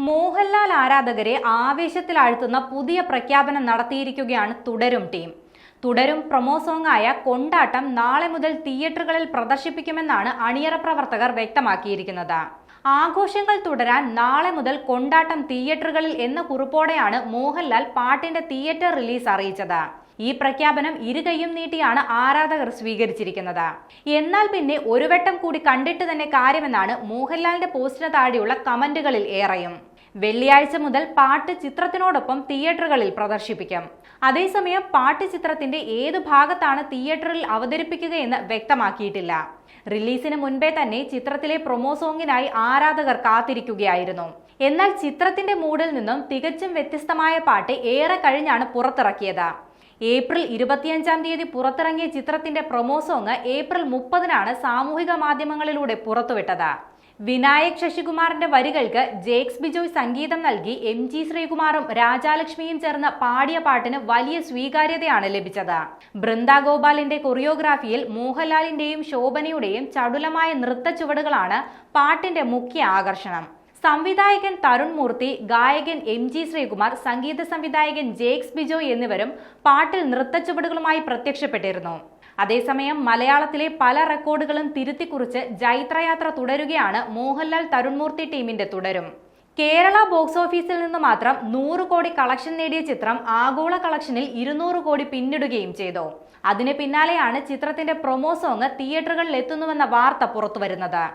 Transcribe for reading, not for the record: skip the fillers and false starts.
മോഹൻലാൽ ആരാധകരെ ആവേശത്തിലാഴ്ത്തുന്ന പുതിയ പ്രഖ്യാപനം നടത്തിയിരിക്കുകയാണ് തുടരും ടീം. തുടരും പ്രൊമോ സോങ്ങായ കൊണ്ടാട്ടം നാളെ മുതൽ തിയേറ്ററുകളിൽ പ്രദർശിപ്പിക്കുമെന്നാണ് അണിയറ പ്രവർത്തകർ വ്യക്തമാക്കിയിരിക്കുന്നത്. ആഘോഷങ്ങൾ തുടരാൻ നാളെ മുതൽ കൊണ്ടാട്ടം തിയേറ്ററുകളിൽ എന്ന കുറിപ്പോടെയാണ് മോഹൻലാൽ പാട്ടിന്റെ തിയേറ്റർ റിലീസ് അറിയിച്ചത്. ഈ പ്രഖ്യാപനം ഇരുകൈയും നീട്ടിയാണ് ആരാധകർ സ്വീകരിച്ചിരിക്കുന്നത്. എന്നാൽ പിന്നെ ഒരു വട്ടം കൂടി കണ്ടിട്ട് തന്നെ കാര്യമെന്നാണ് മോഹൻലാലിന്റെ പോസ്റ്റിന് താഴെയുള്ള കമന്റുകളിൽ ഏറെയും. വെള്ളിയാഴ്ച മുതൽ പാട്ട് ചിത്രത്തിനോടൊപ്പം തിയേറ്ററുകളിൽ പ്രദർശിപ്പിക്കും. അതേസമയം പാട്ട് ചിത്രത്തിന്റെ ഏതു ഭാഗത്താണ് തിയേറ്ററിൽ അവതരിപ്പിക്കുകയെന്ന് വ്യക്തമാക്കിയിട്ടില്ല. റിലീസിന് മുൻപേ തന്നെ ചിത്രത്തിലെ പ്രൊമോ സോങ്ങിനായി ആരാധകർ കാത്തിരിക്കുകയായിരുന്നു. എന്നാൽ ചിത്രത്തിന്റെ മൂഡിൽ നിന്നും തികച്ചും വ്യത്യസ്തമായ പാട്ട് ഏറെ കഴിഞ്ഞാണ് പുറത്തിറക്കിയത്. ഏപ്രിൽ 25-ാം തീയതി പുറത്തിറങ്ങിയ ചിത്രത്തിന്റെ പ്രൊമോ സോങ് ഏപ്രിൽ 30-നാണ് സാമൂഹിക മാധ്യമങ്ങളിലൂടെ പുറത്തുവിട്ടത്. വിനായക് ശശികുമാറിന്റെ വരികൾക്ക് ജേക്സ് ബിജോയ് സംഗീതം നൽകി MG ശ്രീകുമാറും രാജാലക്ഷ്മിയും ചേർന്ന് പാടിയ പാട്ടിന് വലിയ സ്വീകാര്യതയാണ് ലഭിച്ചത്. ബൃന്ദ ഗോപാലിന്റെ കൊറിയോഗ്രാഫിയിൽ മോഹൻലാലിന്റെയും ശോഭനയുടെയും ചടുലമായ നൃത്ത ചുവടുകളാണ് പാട്ടിന്റെ മുഖ്യ ആകർഷണം. സംവിധായകൻ തരുൺ മൂർത്തി, ഗായകൻ MG ശ്രീകുമാർ, സംഗീത സംവിധായകൻ ജേക്സ് ബിജോയ് എന്നിവരും പാട്ടിൽ നൃത്തച്ചുവടുകളുമായി പ്രത്യക്ഷപ്പെട്ടിരുന്നു. അതേസമയം മലയാളത്തിലെ പല റെക്കോർഡുകളും തിരുത്തിക്കുറിച്ച് ജൈത്രയാത്ര തുടരുകയാണ് മോഹൻലാൽ തരുൺ മൂർത്തി ടീമിന്റെ തുടരും. കേരള ബോക്സ് ഓഫീസിൽ നിന്ന് മാത്രം 100 കോടി കളക്ഷൻ നേടിയ ചിത്രം ആഗോള കളക്ഷനിൽ 200 കോടി പിന്നിടുകയും ചെയ്തു. അതിന് പിന്നാലെയാണ് ചിത്രത്തിന്റെ പ്രൊമോ സോങ് തിയേറ്ററുകളിൽ എത്തുന്നുവെന്ന വാർത്ത പുറത്തുവരുന്നത്.